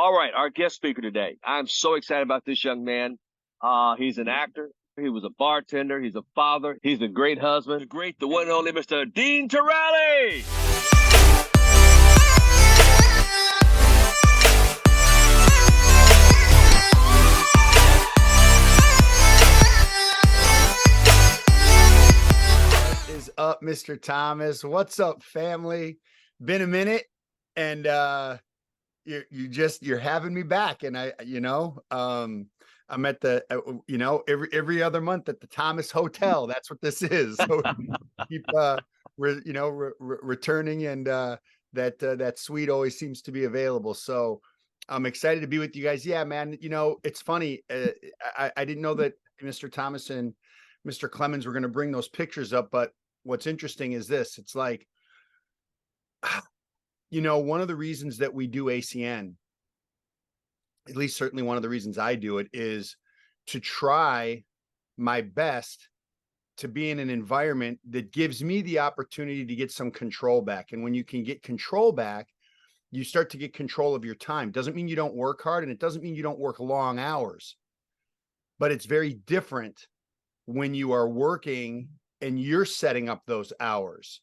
All right, our guest speaker today. I'm so excited about this young man. He's an actor. He was a bartender. He's a father. He's a great husband. The great, the one and only Mr. Dean Torelli. What is up, Mr. Thomas? What's up, family? Been a minute, and you're having me back, and I'm at the every other month at the Thomas Hotel. That's what this is. So keep returning, and that suite always seems to be available. So I'm excited to be with you guys. Yeah, man. It's funny. I didn't know that Mr. Thomas and Mr. Clemens were going to bring those pictures up, but what's interesting is this. It's like, one of the reasons that we do ACN, at least certainly one of the reasons I do it, is to try my best to be in an environment that gives me the opportunity to get some control back. And when you can get control back, you start to get control of your time. Doesn't mean you don't work hard, and it doesn't mean you don't work long hours, but it's very different when you are working and you're setting up those hours.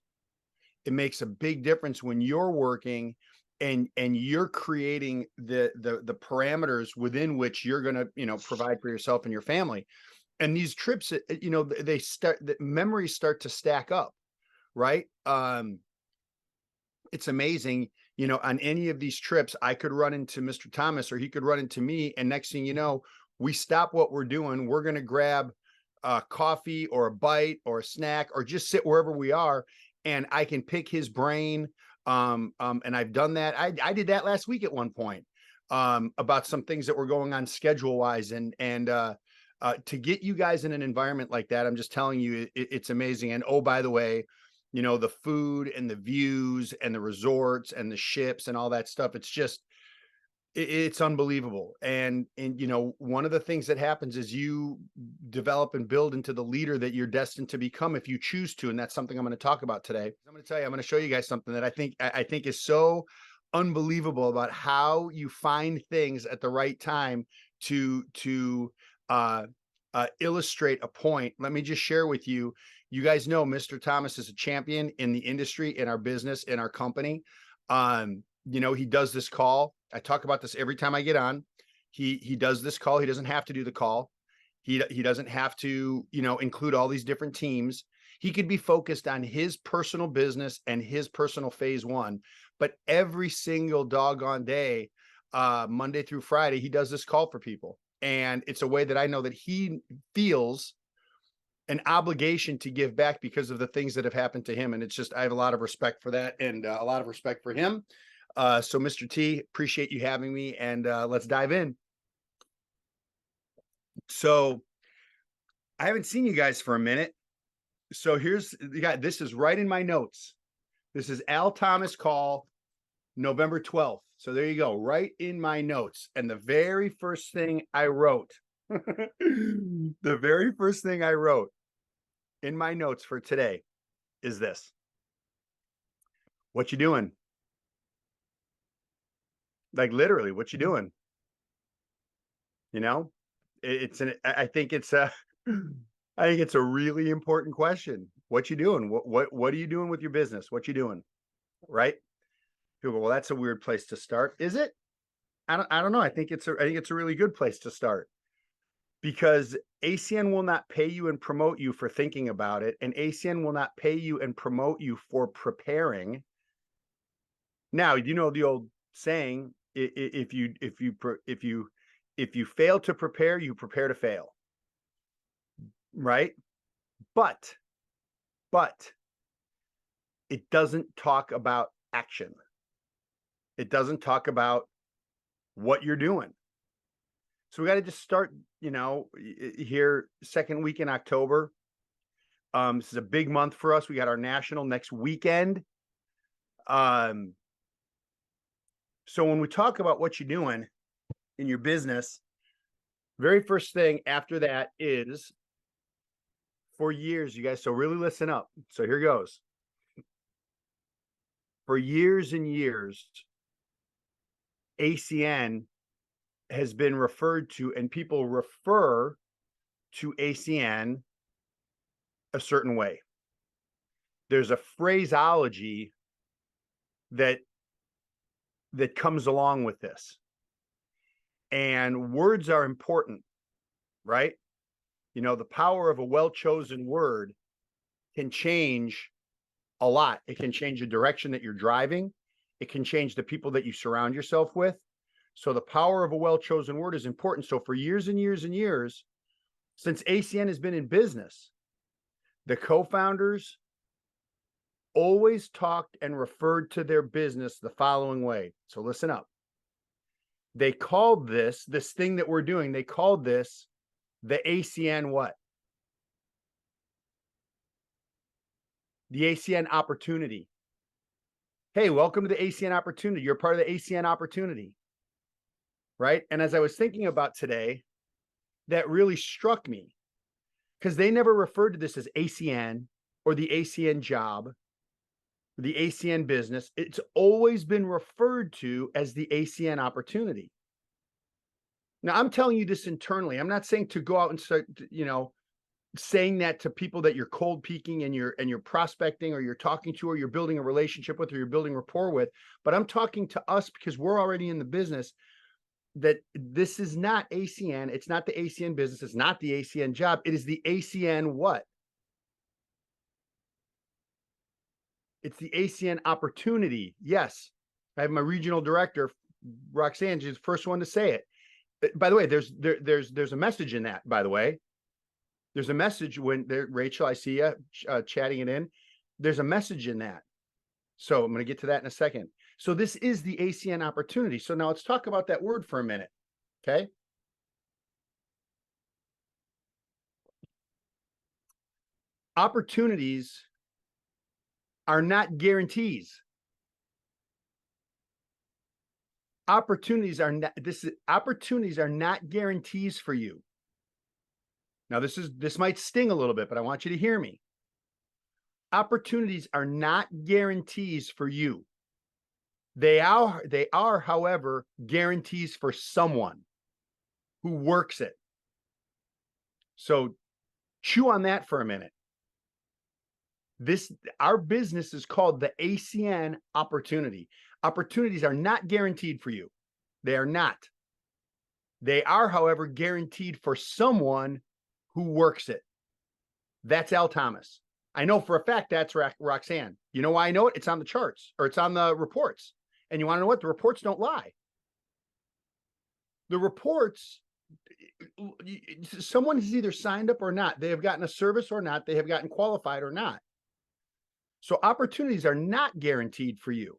It makes a big difference when you're working and you're creating the parameters within which you're going to provide for yourself and your family. And these trips, the memories start to stack up, right? It's amazing. On any of these trips, I could run into Mr. Thomas, or he could run into me, and next thing you know, we stop what we're doing. We're going to grab coffee or a bite or a snack, or just sit wherever we are, and I can pick his brain. And I've done that. I did that last week at one point, about some things that were going on schedule wise, and to get you guys in an environment like that, I'm just telling you, it's amazing. And oh, by the way, the food and the views and the resorts and the ships and all that stuff, it's unbelievable. And one of the things that happens is you develop and build into the leader that you're destined to become if you choose to. And that's something I'm going to talk about today. I'm going to show you guys something that I think is so unbelievable about how you find things at the right time to illustrate a point. Let me just share with you. You guys know Mr. Thomas is a champion in the industry, in our business, in our company. He does this call. I talk about this every time I get on. He does this call. He doesn't have to do the call. He doesn't have to, include all these different teams. He could be focused on his personal business and his personal phase one. But every single doggone day, Monday through Friday, he does this call for people. And it's a way that I know that he feels an obligation to give back because of the things that have happened to him. And it's just, I have a lot of respect for that, and a lot of respect for him. So Mr. T, appreciate you having me, and let's dive in. So I haven't seen you guys for a minute. So this is right in my notes. This is Al Thomas call, November 12th. So there you go, right in my notes. And the very first thing I wrote, in my notes for today is this. What you doing? Like, literally, what you doing? I think it's a really important question. What you doing? What are you doing with your business? What you doing? Right? People go, well, that's a weird place to start. Is it? I don't know. I think it's a really good place to start, because ACN will not pay you and promote you for thinking about it, and ACN will not pay you and promote you for preparing. Now, the old saying, if you fail to prepare, you prepare to fail. Right? But it doesn't talk about action. It doesn't talk about what you're doing. So we got to just start, here, second week in October. This is a big month for us. We got our national next weekend. So when we talk about what you're doing in your business, very first thing after that is, for years, you guys, so really listen up. So here goes. For years and years, ACN has been referred to, and people refer to ACN a certain way. There's a phraseology that comes along with this. And words are important, right? You know, the power of a well-chosen word can change a lot. It can change the direction that you're driving. It can change the people that you surround yourself with. So the power of a well-chosen word is important. So for years and years and years, since ACN has been in business, the co-founders always talked and referred to their business the following way. So listen up. They called this thing that we're doing, they called this the ACN what? The ACN opportunity. Hey, welcome to the ACN opportunity. You're part of the ACN opportunity, right? And as I was thinking about today, that really struck me because they never referred to this as ACN or the ACN job, the ACN business. It's always been referred to as the ACN opportunity. Now, I'm telling you this internally. I'm not saying to go out and start, saying that to people that you're cold peaking and you're prospecting or you're talking to or you're building a relationship with or you're building rapport with, but I'm talking to us because we're already in the business, that this is not ACN. It's not the ACN business. It's not the ACN job. It is the ACN what? It's the ACN opportunity. Yes. I have my regional director, Roxanne. She's the first one to say it. By the way, there's a message in that, by the way. There's a message when Rachel, I see you chatting it in. There's a message in that. So I'm going to get to that in a second. So this is the ACN opportunity. So now let's talk about that word for a minute. Okay. Opportunities are not guarantees. Opportunities are not guarantees for you. Now this might sting a little bit, but I want you to hear me. Opportunities are not guarantees for you. They are, however, guarantees for someone who works it. So chew on that for a minute. Our business is called the ACN opportunity. Opportunities are not guaranteed for you. They are not. They are, however, guaranteed for someone who works it. That's Al Thomas. I know for a fact that's Roxanne. You know why I know it? It's on the charts, or it's on the reports. And you want to know what? The reports don't lie. The reports, someone has either signed up or not. They have gotten a service or not. They have gotten qualified or not. So opportunities are not guaranteed for you.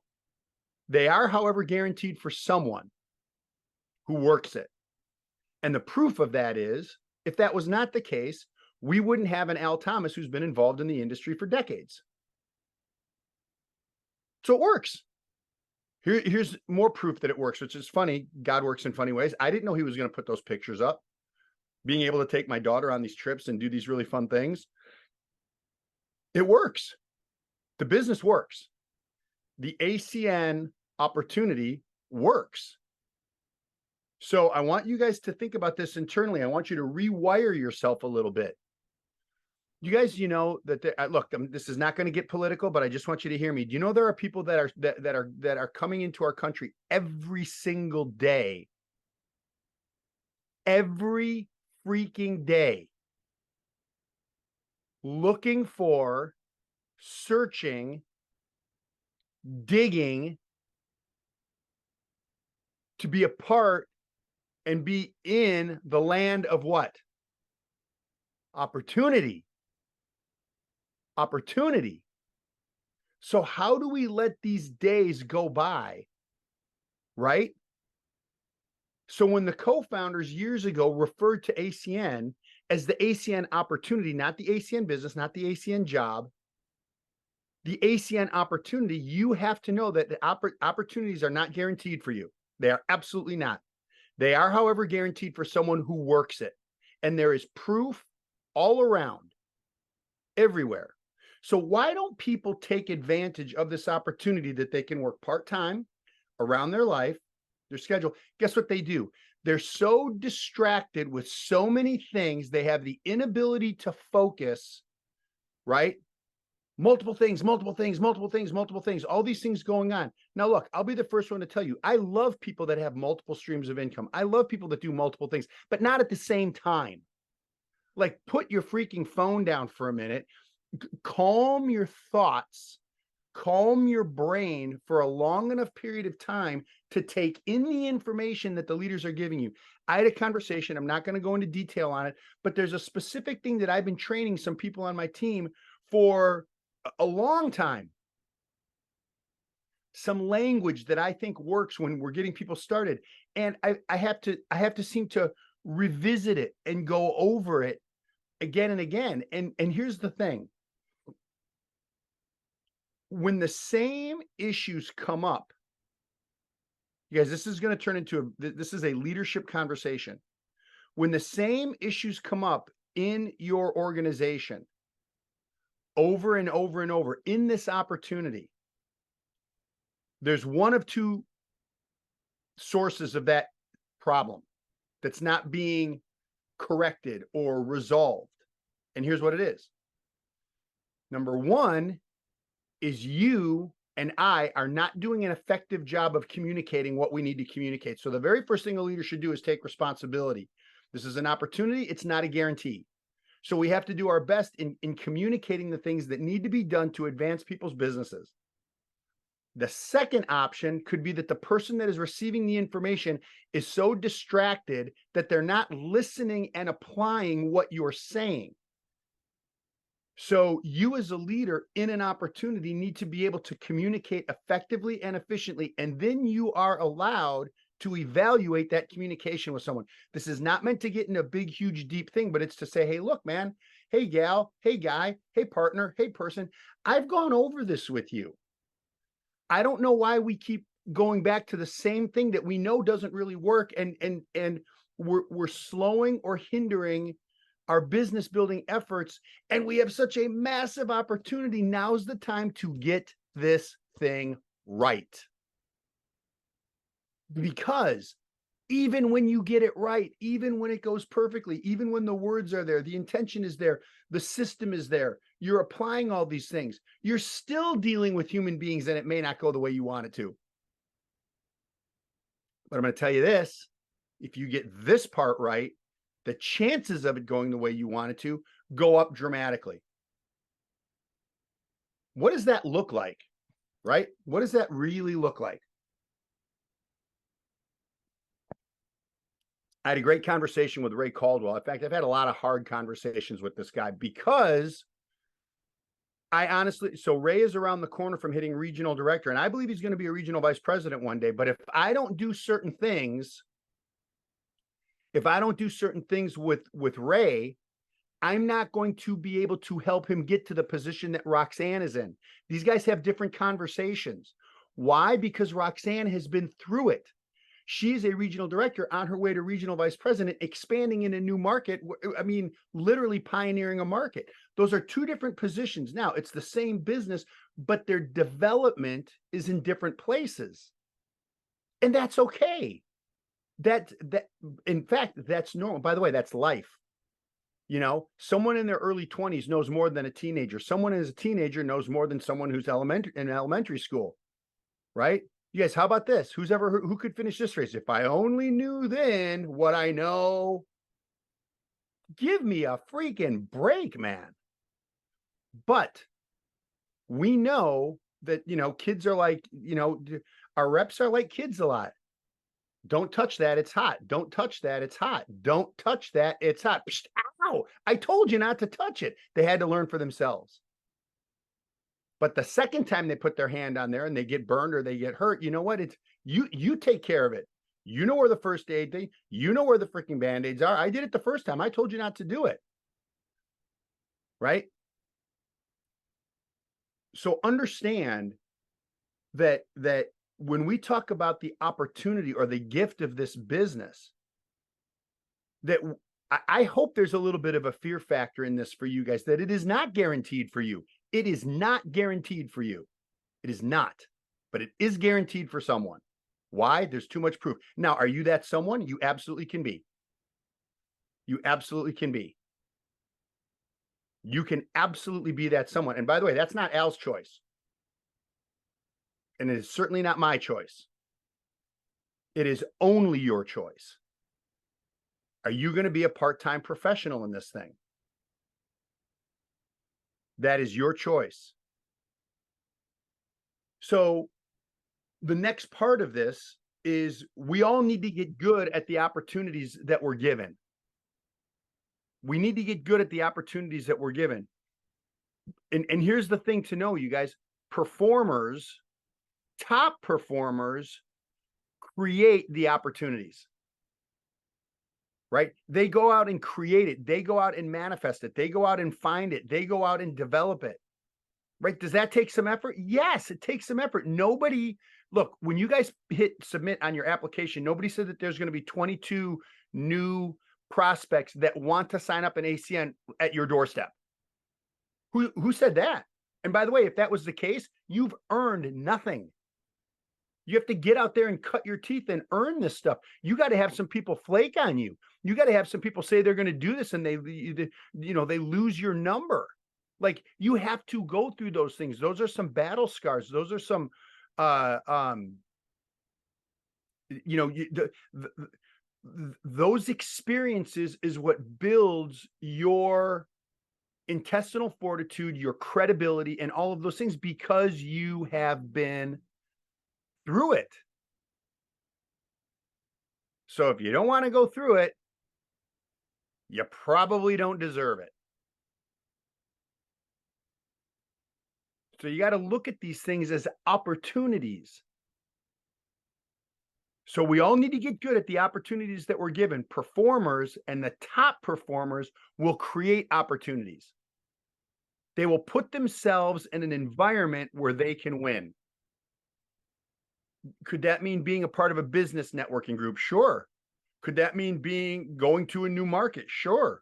They are, however, guaranteed for someone who works it. And the proof of that is, if that was not the case, we wouldn't have an Al Thomas who's been involved in the industry for decades. So it works. Here's more proof that it works, which is funny. God works in funny ways. I didn't know he was going to put those pictures up. Being able to take my daughter on these trips and do these really fun things. It works. The business works. The ACN opportunity works. So I want you guys to think about this internally. I want you to rewire yourself a little bit. You guys, you know that look, this is not going to get political, but I just want you to hear me. Do you know there are people that are coming into our country every single day, every freaking day, looking for, searching, digging to be a part and be in the land of what? Opportunity. Opportunity. So how do we let these days go by? Right? So when the co-founders years ago referred to ACN as the ACN opportunity, not the ACN business, not the ACN job, the ACN opportunity, you have to know that the opportunities are not guaranteed for you. They are absolutely not. They are, however, guaranteed for someone who works it. And there is proof all around, everywhere. So why don't people take advantage of this opportunity that they can work part-time around their life, their schedule. Guess what they do? They're so distracted with so many things, they have the inability to focus, right? Multiple things, multiple things, multiple things, multiple things, all these things going on. Now, look, I'll be the first one to tell you, I love people that have multiple streams of income. I love people that do multiple things, but not at the same time. Like, put your freaking phone down for a minute, calm your thoughts, calm your brain for a long enough period of time to take in the information that the leaders are giving you. I had a conversation, I'm not going to go into detail on it, but there's a specific thing that I've been training some people on my team for a long time. Some language that I think works when we're getting people started. And I have to seem to revisit it and go over it again and again. And here's the thing. When the same issues come up, you guys, this is going to turn into this is a leadership conversation. When the same issues come up in your organization over and over and over in this opportunity, there's one of two sources of that problem that's not being corrected or resolved. And here's what it is. Number one is you and I are not doing an effective job of communicating what we need to communicate. So the very first thing a leader should do is take responsibility. This is an opportunity. It's not a guarantee. So we have to do our best in communicating the things that need to be done to advance people's businesses. The second option could be that the person that is receiving the information is so distracted that they're not listening and applying what you're saying. So you as a leader in an opportunity need to be able to communicate effectively and efficiently, and then you are allowed to evaluate that communication with someone. This is not meant to get in a big, huge, deep thing, but it's to say, hey, look, man, hey, gal, hey, guy, hey, partner, hey, person, I've gone over this with you. I don't know why we keep going back to the same thing that we know doesn't really work, and we're slowing or hindering our business building efforts, and we have such a massive opportunity. Now's the time to get this thing right. Because even when you get it right, even when it goes perfectly, even when the words are there, the intention is there, the system is there, you're applying all these things, you're still dealing with human beings, and it may not go the way you want it to. But I'm going to tell you this, if you get this part right, the chances of it going the way you want it to go up dramatically. What does that look like, right? What does that really look like? I had a great conversation with Ray Caldwell. In fact, I've had a lot of hard conversations with this guy because so Ray is around the corner from hitting regional director, and I believe he's going to be a regional vice president one day. But if I don't do certain things, with Ray, I'm not going to be able to help him get to the position that Roxanne is in. These guys have different conversations. Why? Because Roxanne has been through it. She's a regional director on her way to regional vice president, expanding in a new market. I mean, literally pioneering a market. Those are two different positions. Now, it's the same business, but their development is in different places. And that's okay. In fact, that's normal. By the way, that's life. You know, someone in their early 20s knows more than a teenager. Someone as a teenager knows more than someone who's in elementary school, right? You guys, how about this? Who could finish this race? If I only knew then what I know. Give me a freaking break, man. But we know that, kids are like, our reps are like kids a lot. Don't touch that, it's hot. Don't touch that, it's hot. Don't touch that, it's hot. Psst, ow, I told you not to touch it. They had to learn for themselves. But the second time they put their hand on there and they get burned or they get hurt, you know what? It's you take care of it. You know where the first aid thing, you know where the freaking Band-Aids are. I did it the first time. I told you not to do it. Right? So understand that when we talk about the opportunity or the gift of this business, that I hope there's a little bit of a fear factor in this for you guys, that it is not guaranteed for you. It is not guaranteed for you. It is not, but it is guaranteed for someone. Why? There's too much proof. Now, are you that someone? You absolutely can be. You absolutely can be. You can absolutely be that someone. And by the way, that's not Al's choice. And it is certainly not my choice. It is only your choice. Are you going to be a part-time professional in this thing? That is your choice. So the next part of this is we all need to get good at the opportunities that we're given. We need to get good at the opportunities that we're given. And here's the thing to know, you guys, performers, top performers create the opportunities, right? They go out and create it. They go out and manifest it. They go out and find it. They go out and develop it, right? Does that take some effort? Yes, it takes some effort. Nobody, look, when you guys hit submit on your application, nobody said that there's going to be 22 new prospects that want to sign up an ACN at your doorstep. Who said that? And by the way, if that was the case, you've earned nothing. You have to get out there and cut your teeth and earn this stuff. You got to have some people flake on you. You got to have some people say they're going to do this and they lose your number. Like, you have to go through those things. Those are some battle scars. Those are some, those experiences is what builds your intestinal fortitude, your credibility, and all of those things, because you have been through it. So if you don't want to go through it, you probably don't deserve it. So you got to look at these things as opportunities. So we all need to get good at the opportunities that we're given. Performers and the top performers will create opportunities. They will put themselves in an environment where they can win. Could that mean being a part of a business networking group? Sure. Could that mean going to a new market? Sure.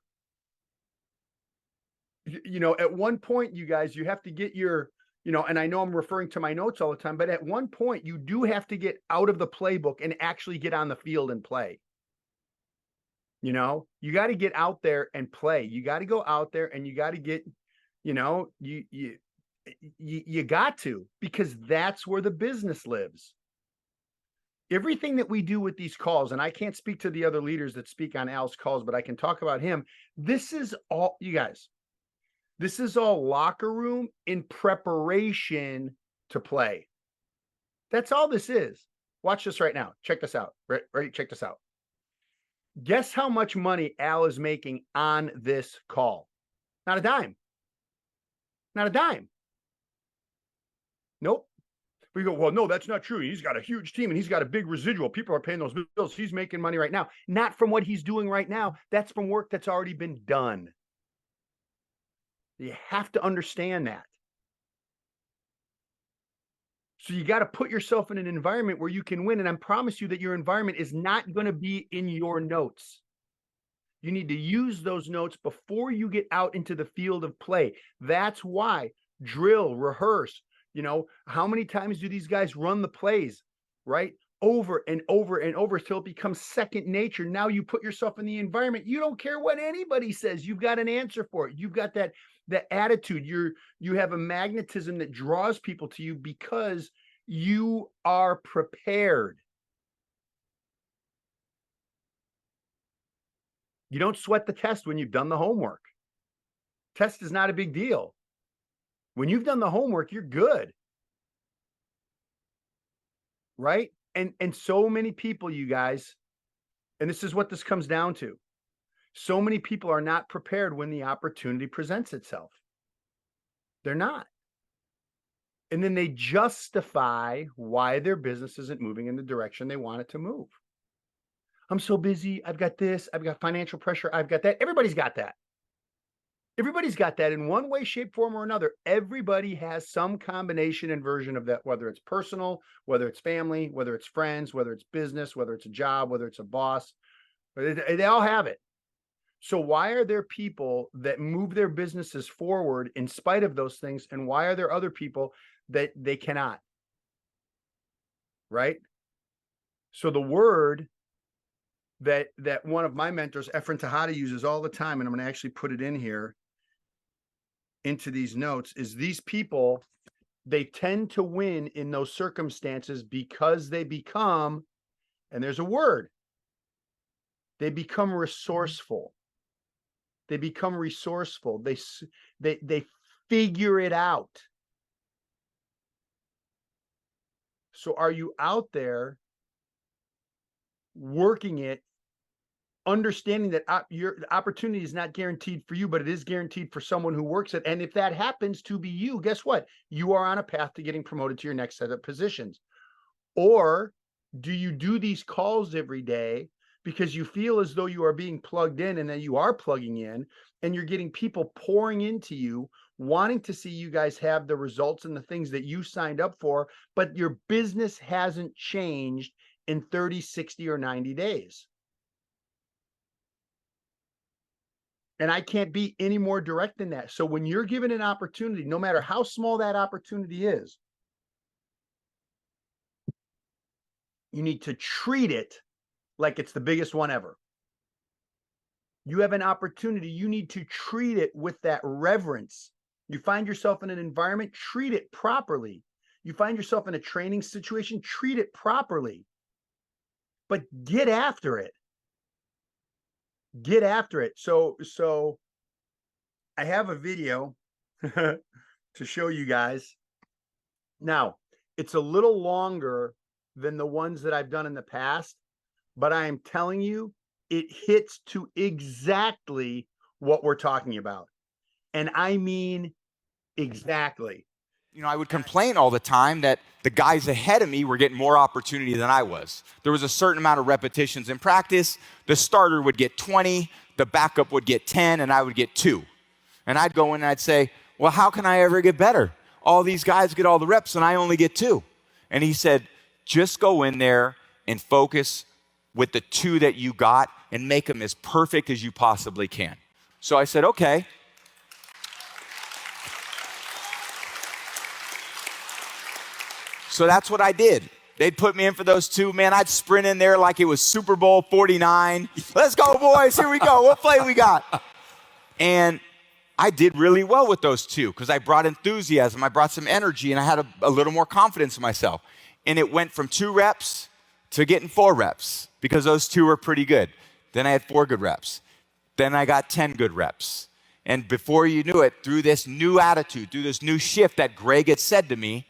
At one point, you guys, you have to get your, and I know I'm referring to my notes all the time, but at one point you do have to get out of the playbook and actually get on the field and play. You got to get out there and play. You got to go out there and you got to get, you got to, because that's where the business lives. Everything that we do with these calls, and I can't speak to the other leaders that speak on Al's calls, but I can talk about him. This is all, you guys, this is all locker room in preparation to play. That's all this is. Watch this right now. Check this out. Ready? Check this out. Guess how much money Al is making on this call? Not a dime. Not a dime. Nope. We go, well, no, that's not true. He's got a huge team and he's got a big residual. People are paying those bills. He's making money right now. Not from what he's doing right now. That's from work that's already been done. You have to understand that. So you got to put yourself in an environment where you can win. And I promise you that your environment is not going to be in your notes. You need to use those notes before you get out into the field of play. That's why drill, rehearse. How many times do these guys run the plays, right? Over and over and over till it becomes second nature. Now you put yourself in the environment. You don't care what anybody says. You've got an answer for it. You've got that attitude. You have a magnetism that draws people to you because you are prepared. You don't sweat the test when you've done the homework. Test is not a big deal. When you've done the homework, you're good. Right? And so many people, you guys, and this is what this comes down to. So many people are not prepared when the opportunity presents itself. They're not. And then they justify why their business isn't moving in the direction they want it to move. I'm so busy. I've got this. I've got financial pressure. I've got that. Everybody's got that. Everybody's got that in one way, shape, form, or another. Everybody has some combination and version of that, whether it's personal, whether it's family, whether it's friends, whether it's business, whether it's a job, whether it's a boss. They all have it. So why are there people that move their businesses forward in spite of those things? And why are there other people that they cannot? Right? So the word that one of my mentors, Efren Tejada, uses all the time, and I'm going to actually put it in here into these notes, is these people, they tend to win in those circumstances because they become, and there's a word, they become resourceful. They become resourceful. They figure it out. So are you out there working it, understanding that your opportunity is not guaranteed for you, but it is guaranteed for someone who works it? And if that happens to be you, guess what? You are on a path to getting promoted to your next set of positions. Or do you do these calls every day because you feel as though you are being plugged in, and then you are plugging in, and you're getting people pouring into you, wanting to see you guys have the results and the things that you signed up for, but your business hasn't changed in 30, 60, or 90 days. And I can't be any more direct than that. So when you're given an opportunity, no matter how small that opportunity is, you need to treat it like it's the biggest one ever. You have an opportunity, you need to treat it with that reverence. You find yourself in an environment, treat it properly. You find yourself in a training situation, treat it properly. But get after it. Get after it. So I have a video to show you guys. Now, it's a little longer than the ones that I've done in the past, but I am telling you, it hits to exactly what we're talking about. And I mean exactly. You know, I would complain all the time that the guys ahead of me were getting more opportunity than I was. There was a certain amount of repetitions in practice. The starter would get 20, the backup would get 10, and I would get 2. And I'd go in and I'd say, well, how can I ever get better? All these guys get all the reps and I only get 2. And he said, just go in there and focus with the 2 that you got and make them as perfect as you possibly can. So I said, okay. So that's what I did. They'd put me in for those 2. Man, I'd sprint in there like it was Super Bowl 49. Let's go, boys. Here we go. What play we got? And I did really well with those 2 because I brought enthusiasm. I brought some energy, and I had a little more confidence in myself. And it went from 2 reps to getting 4 reps because those 2 were pretty good. Then I had 4 good reps. Then I got 10 good reps. And before you knew it, through this new attitude, through this new shift that Greg had said to me,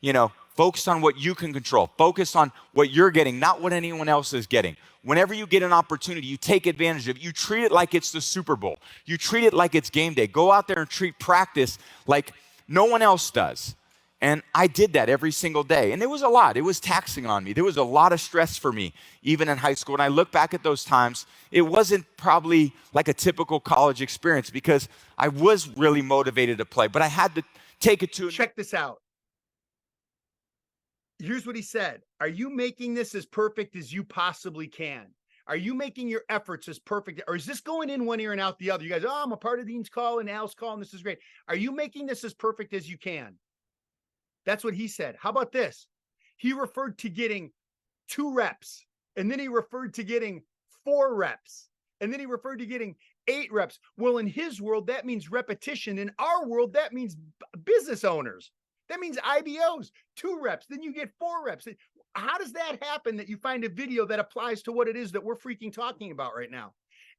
you know, focus on what you can control. Focus on what you're getting, not what anyone else is getting. Whenever you get an opportunity, you take advantage of it. You treat it like it's the Super Bowl. You treat it like it's game day. Go out there and treat practice like no one else does. And I did that every single day. And it was a lot. It was taxing on me. There was a lot of stress for me, even in high school. And I look back at those times, it wasn't probably like a typical college experience because I was really motivated to play, but I had to take it to... Check this out. Here's what he said. Are you making this as perfect as you possibly can? Are you making your efforts as perfect? Or is this going in one ear and out the other? You guys, oh, I'm a part of Dean's call and Al's call, and this is great. Are you making this as perfect as you can? That's what he said. How about this? He referred to getting 2 reps, and then he referred to getting 4 reps, and then he referred to getting 8 reps. Well, in his world, that means repetition. In our world, that means business owners. That means IBOs, 2 reps, then you get 4 reps. How does that happen that you find a video that applies to what it is that we're freaking talking about right now?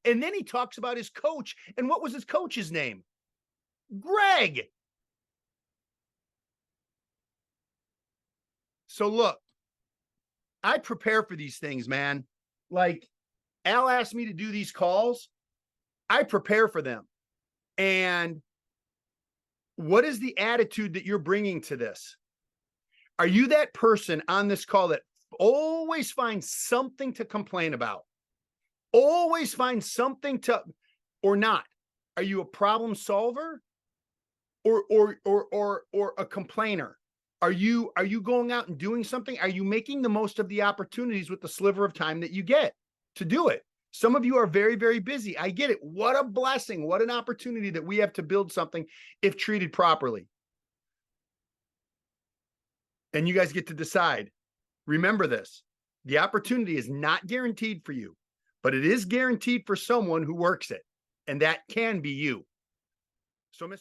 And then he talks about his coach. And what was his coach's name? Greg. So look, I prepare for these things, man. Like Al asked me to do these calls. I prepare for them. And what is the attitude that you're bringing to this? Are you that person on this call that always finds something to complain about? Always finds something to, or not? Are you a problem solver or a complainer? Are you going out and doing something? Are you making the most of the opportunities with the sliver of time that you get to do it? Some of you are very, very busy. I get it. What a blessing. What an opportunity that we have to build something if treated properly. And you guys get to decide. Remember this. The opportunity is not guaranteed for you, but it is guaranteed for someone who works it. And that can be you. So, Mr.